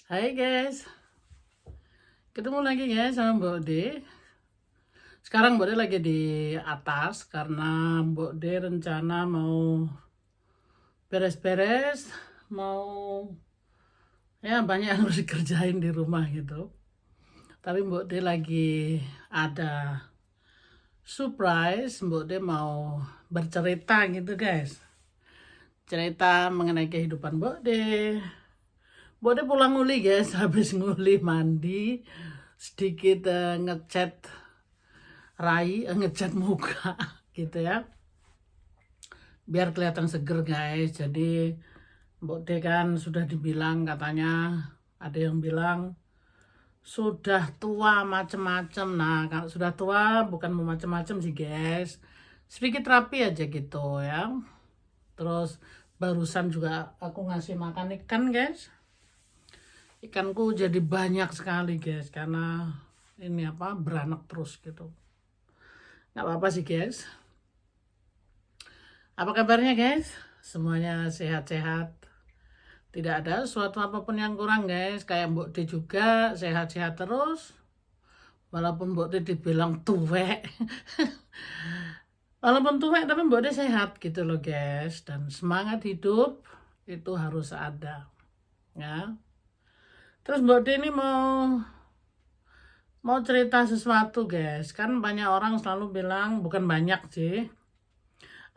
Hai guys, ketemu lagi guys sama Mbok D. Sekarang Mbok D lagi di atas karena Mbok D rencana mau beres-beres, mau ya banyak yang harus dikerjain di rumah gitu. Tapi Mbok D lagi ada surprise, Mbok D mau bercerita gitu guys. Cerita mengenai kehidupan Mbok D. Mbok D pulang nguli guys, habis nguli mandi, sedikit ngecat ngecat muka gitu ya, biar kelihatan seger guys. Jadi Mbok D kan sudah dibilang, katanya ada yang bilang sudah tua macem-macem. Nah kalau sudah tua bukan mau macem-macem sih guys, sedikit rapi aja gitu ya. Terus barusan juga aku ngasih makan ikan guys, ikanku jadi banyak sekali guys karena ini apa, beranak terus gitu. Nggak apa-apa sih guys. Apa kabarnya guys? Semuanya sehat-sehat? Tidak ada suatu apapun yang kurang guys. Kayak Mbok D juga sehat-sehat terus. Walaupun Mbok D dibilang tuwek. Walaupun tuwek tapi Mbok D sehat gitu loh guys. Dan semangat hidup itu harus ada. Ya. Terus Mbok D ini mau cerita sesuatu guys. Kan banyak orang selalu bilang, bukan banyak sih,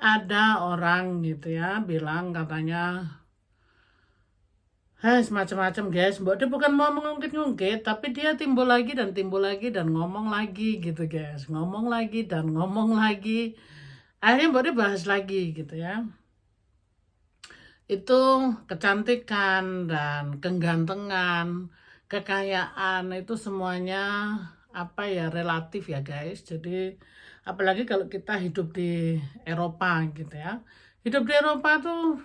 ada orang gitu ya bilang katanya semacam-macam guys. Mbak dia bukan mau mengungkit-ungkit, tapi dia timbul lagi dan ngomong lagi gitu guys, ngomong lagi dan ngomong lagi. Akhirnya Mbak dia bahas lagi gitu ya, itu kecantikan dan kegantengan, kekayaan itu semuanya apa ya, relatif ya guys. Jadi apalagi kalau kita hidup di Eropa gitu ya, hidup di Eropa tuh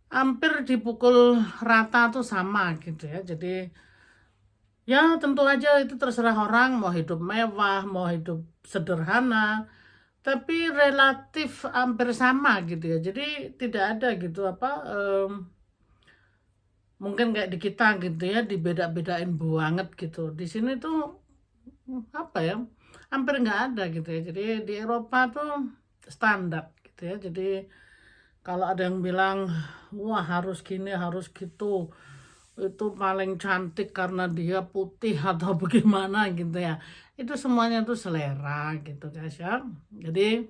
hampir dipukul rata tuh sama gitu ya. Jadi ya tentu aja itu terserah orang mau hidup mewah, mau hidup sederhana, tapi relatif hampir sama gitu ya. Jadi tidak ada gitu apa, mungkin kayak di kita gitu ya, dibeda-bedain banget gitu. Di sini tuh apa ya, hampir nggak ada gitu ya. Jadi di Eropa tuh standar gitu ya. Jadi kalau ada yang bilang wah harus gini harus gitu, itu paling cantik karena dia putih atau bagaimana gitu ya, itu semuanya tuh selera gitu guys ya. Jadi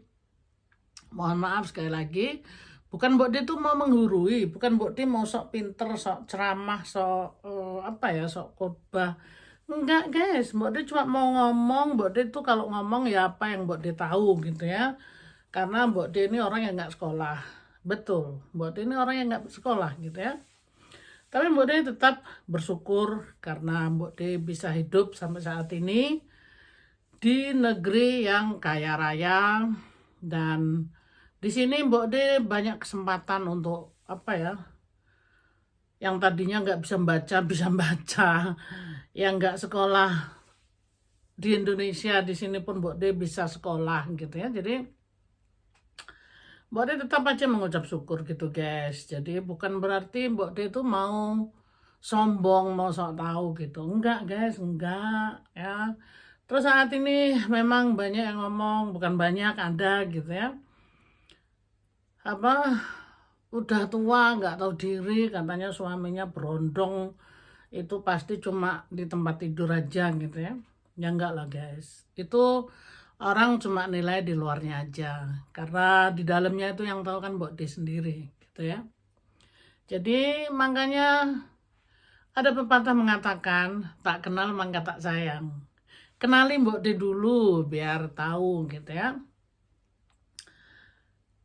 mohon maaf sekali lagi, bukan Mbok Di tuh mau menggurui, bukan Mbok Di mau sok pinter, sok ceramah, sok apa ya, sok khotbah. Enggak guys, Mbok Di cuma mau ngomong. Mbok Di tuh kalau ngomong ya apa yang Mbok Di tahu gitu ya. Karena Mbok Di ini orang yang nggak sekolah. Betul, Mbok Di ini orang yang nggak sekolah gitu ya. Tapi Mbok Di tetap bersyukur karena Mbok Di bisa hidup sampai saat ini di negeri yang kaya raya. Dan di sini Mbok D banyak kesempatan untuk apa ya, yang tadinya nggak bisa baca bisa baca, yang nggak sekolah di Indonesia di sini pun Mbok D bisa sekolah gitu ya. Jadi Mbok D tetap aja mengucap syukur gitu guys. Jadi bukan berarti Mbok D itu mau sombong, mau sok tahu gitu, enggak guys, enggak ya. Terus saat ini memang banyak yang ngomong, bukan banyak, ada gitu ya, apa, udah tua nggak tahu diri, katanya suaminya berondong, itu pasti cuma di tempat tidur aja gitu ya. Ya enggak lah guys, itu orang cuma nilai di luarnya aja, karena di dalamnya itu yang tahu kan Mbok D sendiri gitu ya. Jadi makanya ada pepatah mengatakan tak kenal maka tak sayang. Kenali Mbok D dulu biar tahu gitu ya.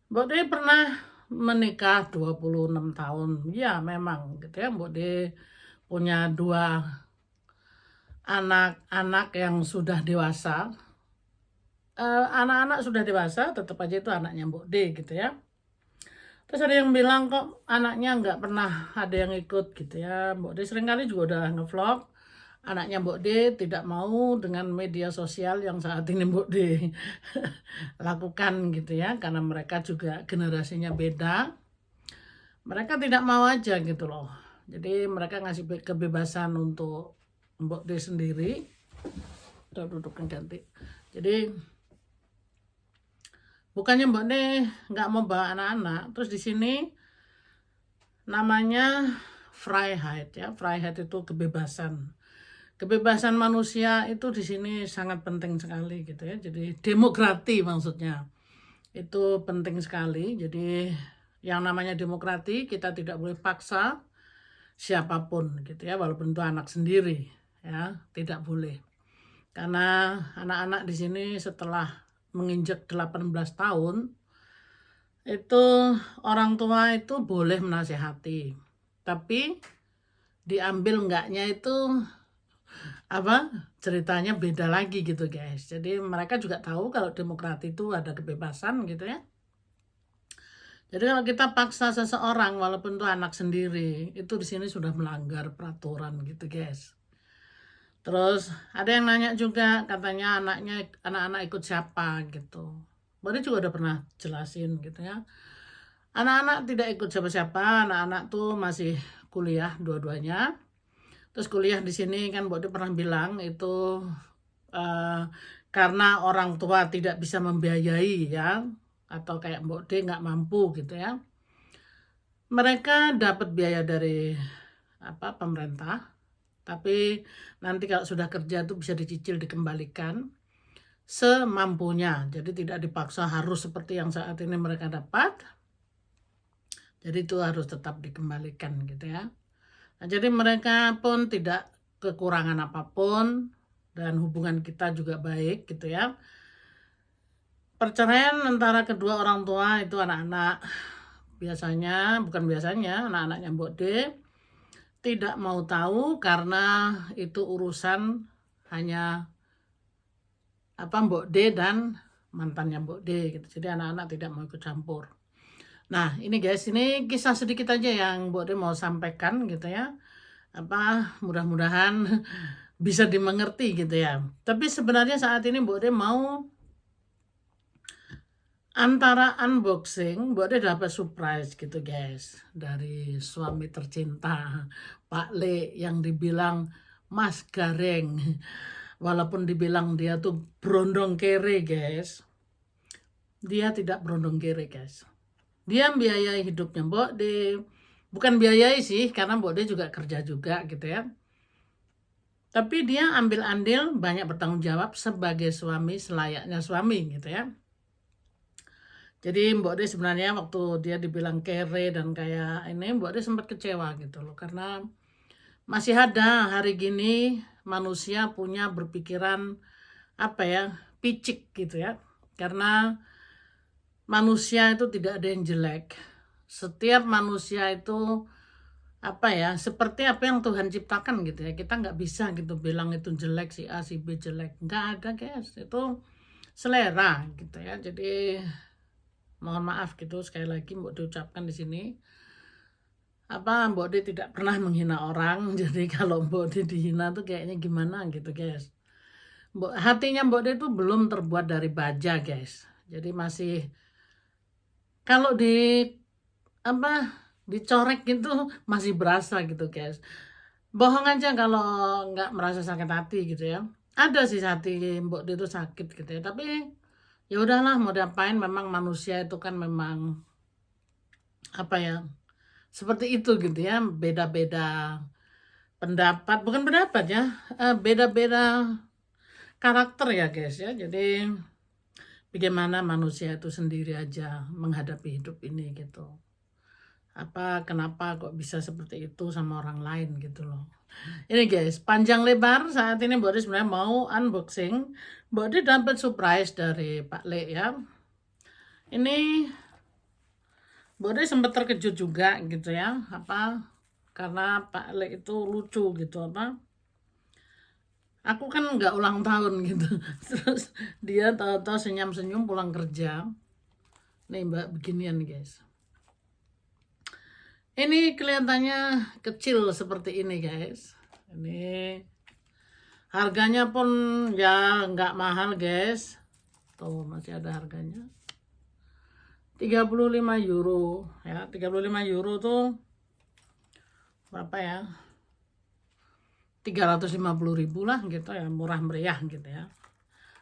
Mbok D pernah menikah 26 tahun. Ya memang gitu ya, Mbok D punya 2 anak-anak yang sudah dewasa. Anak-anak sudah dewasa, tetap aja itu anaknya Mbok D gitu ya. Terus ada yang bilang kok anaknya nggak pernah ada yang ikut gitu ya. Mbok D seringkali juga udah ngevlog. Anaknya Mbok D tidak mau dengan media sosial yang saat ini Mbok D lakukan gitu ya. Karena mereka juga generasinya beda. Mereka tidak mau aja gitu loh. Jadi mereka ngasih kebebasan untuk Mbok D sendiri. Udah dudukkan ganti. Jadi bukannya Mbok D nggak mau bawa anak-anak, terus di sini namanya Freiheit ya. Freiheit itu kebebasan. Kebebasan manusia itu di sini sangat penting sekali gitu ya. Jadi demokrati maksudnya. Itu penting sekali. Jadi yang namanya demokrati kita tidak boleh paksa siapapun gitu ya, walaupun itu anak sendiri ya, tidak boleh. Karena anak-anak di sini setelah menginjak 18 tahun itu orang tua itu boleh menasehati. Tapi diambil enggaknya itu ceritanya beda lagi gitu guys. Jadi mereka juga tahu kalau demokrasi itu ada kebebasan gitu ya. Jadi kalau kita paksa seseorang walaupun itu anak sendiri, itu di sini sudah melanggar peraturan gitu guys. Terus ada yang nanya juga, katanya anak-anak ikut siapa gitu. Berarti juga udah pernah jelasin gitu ya. Anak-anak tidak ikut siapa-siapa, anak-anak tuh masih kuliah dua-duanya. Terus kuliah di sini kan Mbok pernah bilang itu karena orang tua tidak bisa membiayai ya, atau kayak Mbok D nggak mampu gitu ya. Mereka dapat biaya dari pemerintah, tapi nanti kalau sudah kerja itu bisa dicicil dikembalikan semampunya. Jadi tidak dipaksa harus seperti yang saat ini mereka dapat. Jadi itu harus tetap dikembalikan gitu ya. Nah, jadi mereka pun tidak kekurangan apapun dan hubungan kita juga baik gitu ya. Perceraian antara kedua orang tua itu anak-anak anak-anaknya Mbok D tidak mau tahu karena itu urusan hanya Mbok D dan mantannya Mbok D gitu. Jadi anak-anak tidak mau ikut campur. Nah, ini guys, ini kisah sedikit aja yang Mbok D mau sampaikan gitu ya. Mudah-mudahan bisa dimengerti gitu ya. Tapi sebenarnya saat ini Mbok D mau antara unboxing, Mbok D dapat surprise gitu guys dari suami tercinta Pak Le yang dibilang Mas Gareng. Walaupun dibilang dia tuh berondong kere guys, dia tidak berondong kere guys. Dia membiayai hidupnya Mbok D. Bukan biayai sih, karena Mbok D juga kerja juga gitu ya. Tapi dia ambil andil, banyak bertanggung jawab sebagai suami selayaknya suami gitu ya. Jadi Mbok D sebenarnya waktu dia dibilang kere dan kayak ini, Mbok D sempat kecewa gitu loh. Karena masih ada hari gini manusia punya berpikiran picik gitu ya. Karena manusia itu tidak ada yang jelek. Setiap manusia itu seperti apa yang Tuhan ciptakan gitu ya. Kita nggak bisa gitu bilang itu jelek, si A si B jelek. Nggak ada guys, itu selera gitu ya. Jadi mohon maaf gitu sekali lagi Mbok diucapkan di sini. Mbok D tidak pernah menghina orang. Jadi kalau Mbok D dihina tuh kayaknya gimana gitu guys. Hatinya Mbok D itu belum terbuat dari baja guys. Jadi masih kalau dicorek gitu masih berasa gitu guys. Bohong aja kalau nggak merasa sakit hati gitu ya. Ada sih hati Mbok D itu sakit gitu ya. Tapi ya udahlah mau diapain, memang manusia itu kan memang seperti itu gitu ya, beda-beda pendapat, bukan pendapat ya, beda-beda karakter ya guys ya. Jadi bagaimana manusia itu sendiri aja menghadapi hidup ini gitu. Kenapa kok bisa seperti itu sama orang lain gitu loh. Ini guys, panjang lebar saat ini Mbok D sebenarnya mau unboxing. Mbok D dapat surprise dari Pak Le ya. Ini Mbok D sempat terkejut juga gitu ya. Karena Pak Le itu lucu gitu Aku kan nggak ulang tahun gitu. Terus dia tahu-tahu senyum-senyum pulang kerja. Nih Mbak beginian guys. Ini kelihatannya kecil seperti ini guys. Ini harganya pun ya nggak mahal guys. Tuh masih ada harganya. 35 euro ya. 35 euro tuh berapa ya, 350.000 lah gitu ya, murah meriah gitu ya.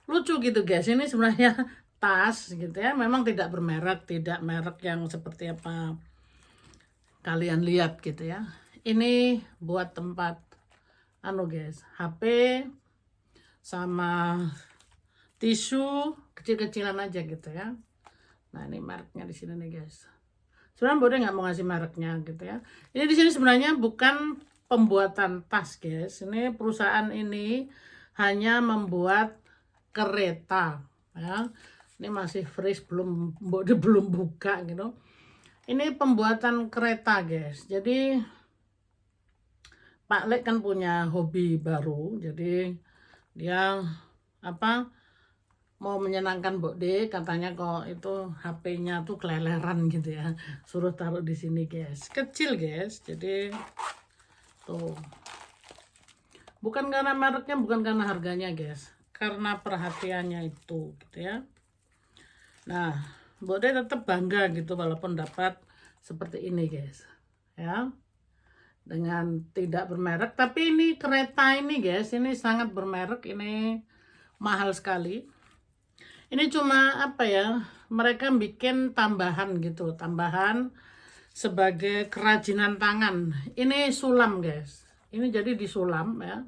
Lucu gitu guys, ini sebenarnya tas gitu ya, memang tidak bermerek, tidak merek yang seperti apa kalian lihat gitu ya. Ini buat tempat guys, HP sama tisu kecil-kecilan aja gitu ya. Nah ini mereknya di sini nih guys. Sebenarnya Bode nggak mau ngasih mereknya gitu ya. Ini di sini sebenarnya bukan pembuatan tas guys. Ini perusahaan ini hanya membuat kereta ya. Ini masih fresh, Bode belum buka gitu. Ini pembuatan kereta guys. Jadi Pak Lek kan punya hobi baru. Jadi dia mau menyenangkan Bode, katanya kok itu HP-nya tuh keleleran gitu ya, suruh taruh di sini guys, kecil guys. Jadi tuh, bukan karena mereknya, bukan karena harganya guys, karena perhatiannya itu gitu ya. Nah Bode tetap bangga gitu walaupun dapat seperti ini guys ya, dengan tidak bermerek. Tapi ini kereta ini guys, ini sangat bermerek, ini mahal sekali. Ini cuma mereka bikin tambahan gitu, tambahan sebagai kerajinan tangan. Ini sulam guys, ini jadi disulam ya,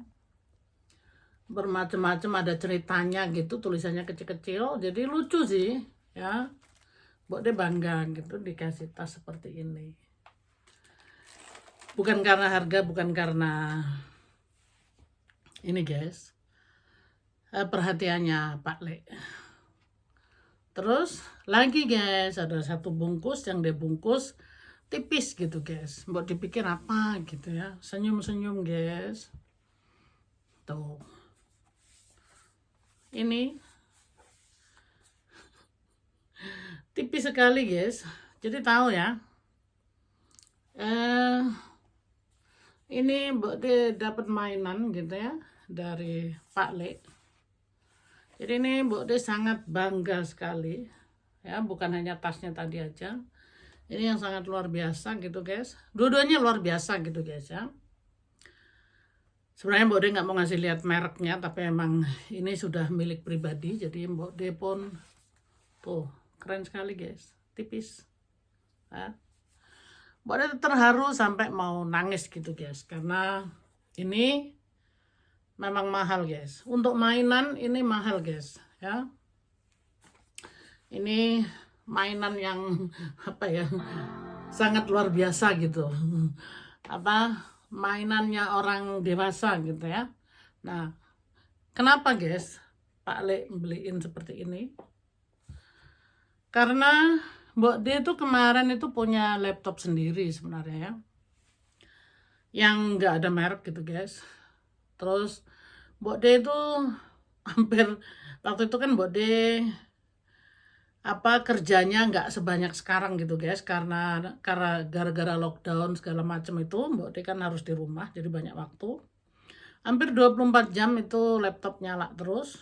bermacam-macam, ada ceritanya gitu, tulisannya kecil-kecil, jadi lucu sih ya. Bode bangga gitu dikasih tas seperti ini. Bukan karena harga, bukan karena ini guys, perhatiannya Pak Le. Terus lagi guys, ada satu bungkus yang dibungkus tipis gitu guys. Buat dipikir apa gitu ya, senyum-senyum guys. Tuh. Ini tipis sekali guys. Jadi tahu ya. Ini Bode dapat mainan gitu ya dari Pak Le. Jadi ini Bode sangat bangga sekali ya, bukan hanya tasnya tadi aja. Ini yang sangat luar biasa gitu guys. Dua-duanya luar biasa gitu guys ya. Sebenarnya Bode nggak mau ngasih lihat mereknya, tapi emang ini sudah milik pribadi. Jadi Bode pun tuh keren sekali guys, tipis. Ya. Bode terharu sampai mau nangis gitu guys, karena ini memang mahal guys. Untuk mainan ini mahal guys ya. Ini mainan yang sangat luar biasa gitu. Mainannya orang dewasa gitu ya. Nah, kenapa guys Pak Le beliin seperti ini? Karena Bode itu kemarin itu punya laptop sendiri sebenarnya ya, yang nggak ada merek gitu guys. Terus Bode itu hampir waktu itu kan Bode kerjanya nggak sebanyak sekarang gitu guys, karena gara-gara lockdown segala macam itu Bode kan harus di rumah, jadi banyak waktu. Hampir 24 jam itu laptop nyala terus.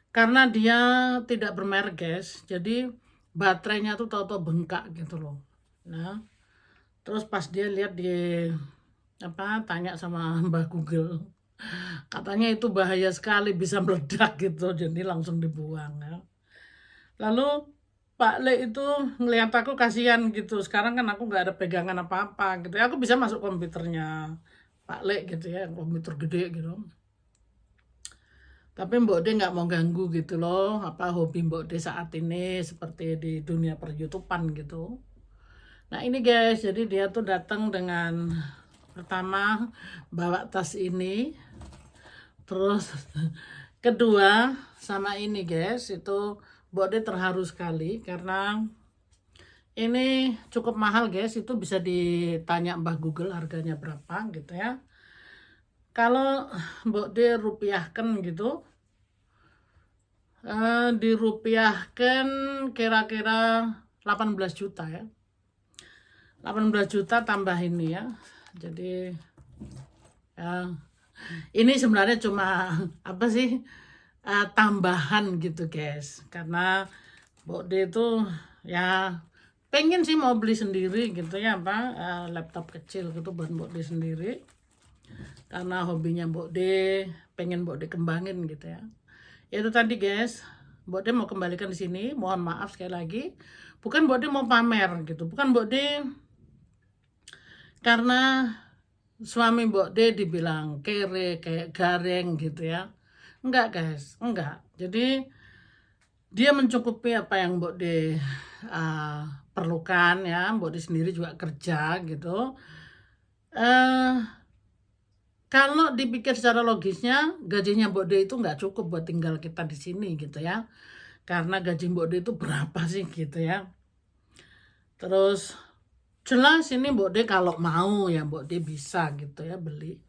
Karena dia tidak bermerek guys, jadi baterainya tuh tahu-tahu bengkak gitu loh. Nah, terus pas dia lihat di tanya sama Mbah Google, katanya itu bahaya sekali, bisa meledak gitu, jadi langsung dibuang ya. Lalu Pak Le itu ngeliat aku kasihan gitu, sekarang kan aku nggak ada pegangan apa-apa gitu ya, aku bisa masuk komputernya Pak Le gitu ya, komputer gede gitu. Tapi Bode nggak mau ganggu gitu loh, hobi Bode saat ini seperti di dunia per-YouTubean gitu. Nah ini guys, jadi dia tuh datang dengan pertama bawa tas ini, terus kedua sama ini guys, itu Bode terharu sekali karena ini cukup mahal guys, itu bisa ditanya Mbah Google harganya berapa gitu ya. Kalau Bode rupiahkan gitu, dirupiahkan kira-kira 18 juta ya. 18 juta tambah ini ya. Jadi ya, ini sebenarnya cuma tambahan gitu guys. Karena Bode itu ya pengen sih mau beli sendiri gitu ya, laptop kecil gitu buat Mbok D sendiri, karena hobinya Mbok D, pengen Mbok D kembangin gitu ya. Itu tadi guys, Mbok D mau kembalikan di sini, mohon maaf sekali lagi, bukan Mbok D mau pamer gitu, bukan Mbok D karena suami Mbok D dibilang kere, kayak gareng gitu ya. Enggak guys, enggak. Jadi dia mencukupi apa yang Mbok D perlukan ya. Mbok D sendiri juga kerja gitu. eh Kalau dipikir secara logisnya, gajinya Mbok D itu nggak cukup buat tinggal kita di sini gitu ya. Karena gaji Mbok D itu berapa sih gitu ya. Terus jelas ini Mbok D kalau mau ya Mbok D bisa gitu ya beli.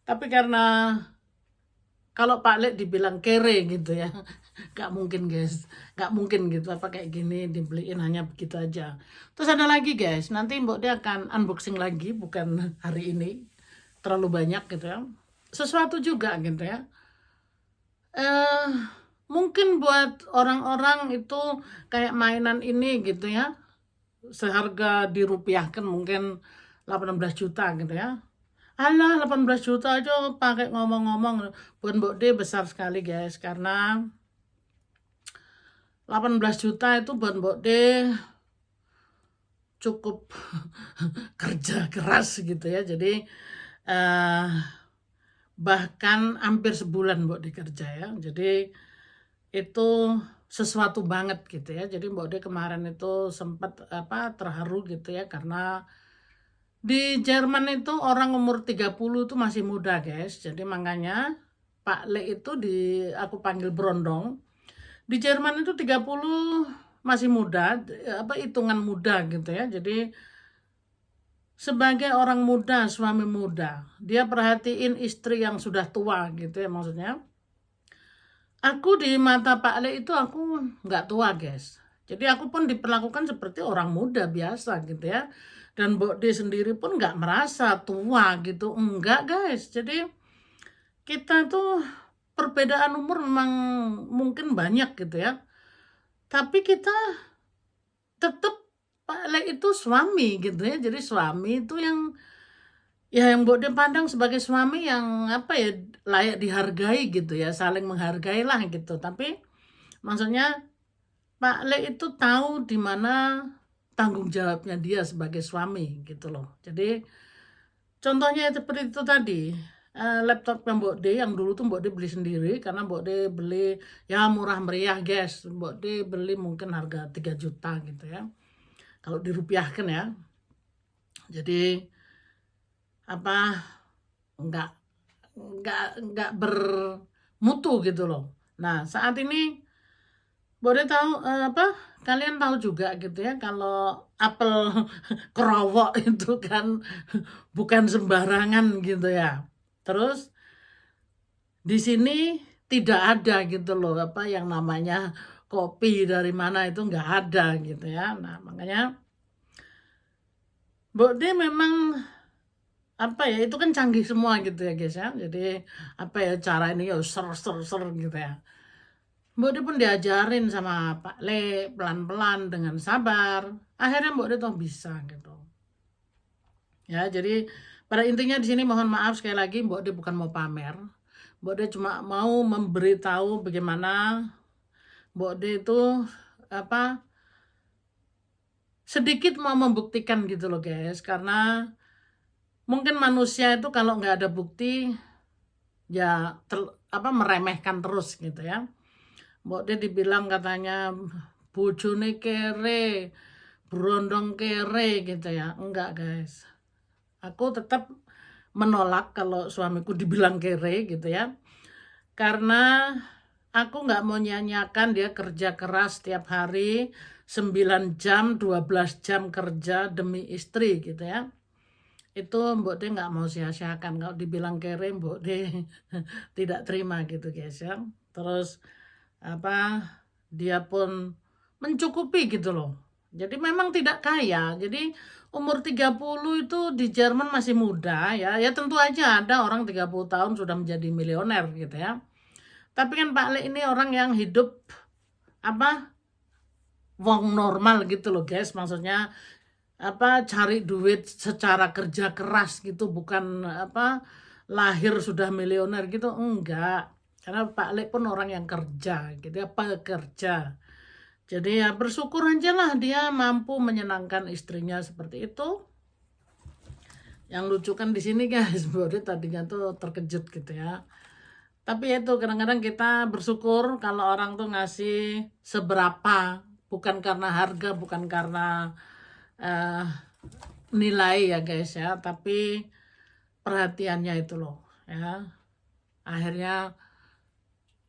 Tapi karena kalau Pak Lek dibilang kere gitu ya, nggak mungkin guys, nggak mungkin gitu apa kayak gini dibeliin hanya begitu aja. Terus ada lagi guys, nanti Mbok D akan unboxing lagi, bukan hari ini, terlalu banyak gitu ya. Sesuatu juga gitu ya. eh Mungkin buat orang-orang itu kayak mainan ini gitu ya, seharga dirupiahkan mungkin 18 juta gitu ya. Alah 18 juta aja pakai ngomong-ngomong, buat Mbok D besar sekali guys, karena 18 juta itu buat Mbok D cukup kerja keras gitu ya. Jadi eh bahkan hampir sebulan Mbok D kerja ya. Jadi itu sesuatu banget gitu ya. Jadi Mbok D kemarin itu sempat terharu gitu ya, karena di Jerman itu orang umur 30 itu masih muda guys. Jadi makanya Pak Le itu aku panggil Brondong. Di Jerman itu 30 masih muda, hitungan muda gitu ya. Jadi sebagai orang muda, suami muda, dia perhatiin istri yang sudah tua gitu ya maksudnya. Aku di mata Pak Le itu aku nggak tua guys. Jadi aku pun diperlakukan seperti orang muda biasa gitu ya. Dan Mbok D sendiri pun nggak merasa tua gitu, enggak guys. Jadi kita tuh perbedaan umur memang mungkin banyak gitu ya. Tapi kita tetap Pak Le itu suami gitu ya. Jadi suami itu yang yang Mbok D pandang sebagai suami yang layak dihargai gitu ya, saling menghargai lah gitu. Tapi maksudnya Pak Le itu tahu di mana tanggung jawabnya dia sebagai suami gitu loh. Jadi contohnya seperti itu tadi, laptop yang Mbok D yang dulu tuh Mbok D beli sendiri, karena Mbok D beli ya murah meriah guys. Mbok D beli mungkin harga 3 juta gitu ya, kalau dirupiahkan ya. Jadi nggak nggak bermutu gitu loh. Nah saat ini boleh tahu kalian tahu juga gitu ya, kalau apel kerowok itu kan bukan sembarangan gitu ya. Terus di sini tidak ada gitu loh yang namanya kopi dari mana, itu nggak ada gitu ya. Nah makanya Mbok D memang itu kan canggih semua gitu ya guys ya. Jadi cara ini ya ser gitu ya. Mbok D pun diajarin sama Pak Le pelan-pelan dengan sabar. Akhirnya Mbok D tuh bisa gitu. Ya, jadi pada intinya di sini mohon maaf sekali lagi, Mbok D bukan mau pamer. Mbok D cuma mau memberitahu bagaimana Mbok D itu sedikit mau membuktikan gitu loh guys, karena mungkin manusia itu kalau nggak ada bukti ya meremehkan terus gitu ya. Mbok D dibilang katanya bojone kere, berondong kere gitu ya. Enggak guys, aku tetap menolak kalau suamiku dibilang kere gitu ya, karena aku nggak mau nyanyiakan dia kerja keras setiap hari 9 jam, 12 jam kerja demi istri gitu ya. Itu Mbok D nggak mau sia-siakan. Kalau dibilang kere, Mbok D tidak terima gitu guys ya. Terus dia pun mencukupi gitu loh. Jadi memang tidak kaya. Jadi umur 30 itu di Jerman masih muda ya. Ya tentu aja ada orang 30 tahun sudah menjadi milioner gitu ya. Tapi kan Pak Le ini orang yang hidup wong normal gitu loh guys, maksudnya cari duit secara kerja keras gitu, bukan lahir sudah miliuner gitu, enggak. Karena Pak Le pun orang yang kerja gitu ya, pekerja. Jadi ya bersyukur aja lah dia mampu menyenangkan istrinya seperti itu. Yang lucu kan di sini guys, Bode tadinya tuh terkejut gitu ya. Tapi itu kadang-kadang kita bersyukur kalau orang tuh ngasih seberapa, bukan karena harga, bukan karena eh, nilai ya guys ya, tapi perhatiannya itu loh ya. Akhirnya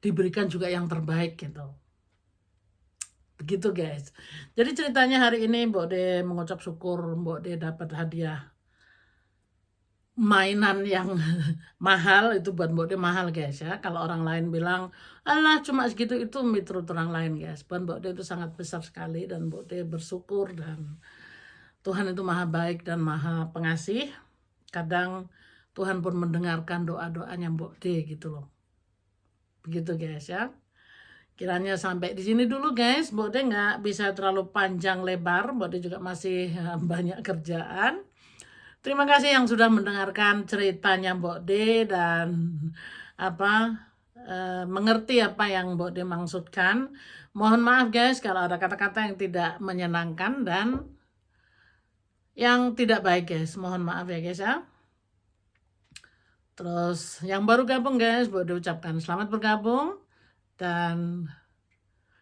diberikan juga yang terbaik gitu. Begitu guys. Jadi ceritanya hari ini Mbok De mengucap syukur Mbok De dapat hadiah mainan yang mahal, itu buat Mbok De mahal guys ya. Kalau orang lain bilang alah cuma segitu, itu menurut orang lain guys. Buat Mbok De itu sangat besar sekali, dan Mbok De bersyukur, dan Tuhan itu maha baik dan maha pengasih. Kadang Tuhan pun mendengarkan doa-doanya Mbok De gitu loh. Begitu guys ya. Kiranya sampai di sini dulu guys. Mbok De nggak bisa terlalu panjang lebar. Mbok De juga masih banyak kerjaan. Terima kasih yang sudah mendengarkan ceritanya Mbok De, dan mengerti apa yang Mbok De maksudkan. Mohon maaf guys kalau ada kata-kata yang tidak menyenangkan dan yang tidak baik guys. Mohon maaf ya guys ya. Terus yang baru gabung guys, Mbok De ucapkan selamat bergabung. Dan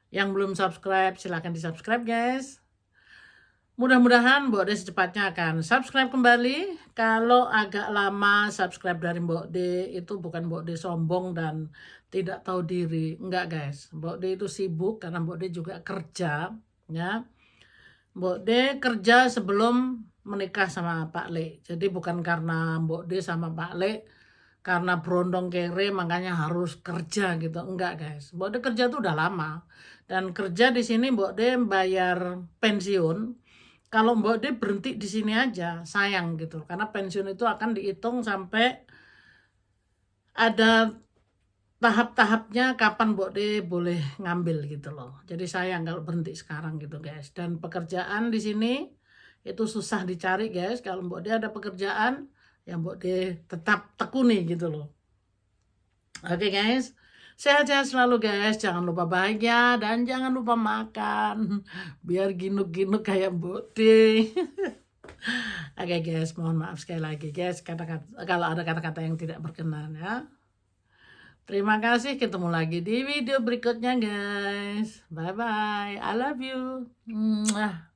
yang belum subscribe silahkan di subscribe guys. Mudah-mudahan Mbok De secepatnya akan subscribe kembali. Kalau agak lama subscribe dari Mbok De, itu bukan Mbok De sombong dan tidak tahu diri. Enggak guys, Mbok De itu sibuk karena Mbok De juga kerja ya. Mbok De kerja sebelum menikah sama Pak Le. Jadi bukan karena Mbok De sama Pak Le karena berondong kere makanya harus kerja gitu. Enggak guys, Mbok De kerja tuh udah lama. Dan kerja di sini Mbok De bayar pensiun. Kalau Mbok De berhenti di sini aja, sayang gitu. Karena pensiun itu akan dihitung sampai ada tahap-tahapnya kapan Mbok De boleh ngambil gitu loh. Jadi sayang kalau berhenti sekarang gitu guys. Dan pekerjaan di sini itu susah dicari guys. Kalau Mbok De ada pekerjaan, ya Mbok De tetap tekuni gitu loh. Oke guys. Sehat-sehat selalu guys, jangan lupa bahagia dan jangan lupa makan biar ginuk-ginuk kayak Mbok De. Oke guys, mohon maaf sekali lagi guys kalau ada kata-kata yang tidak berkenan ya. Terima kasih, ketemu lagi di video berikutnya guys. Bye bye, I love you. Mwah.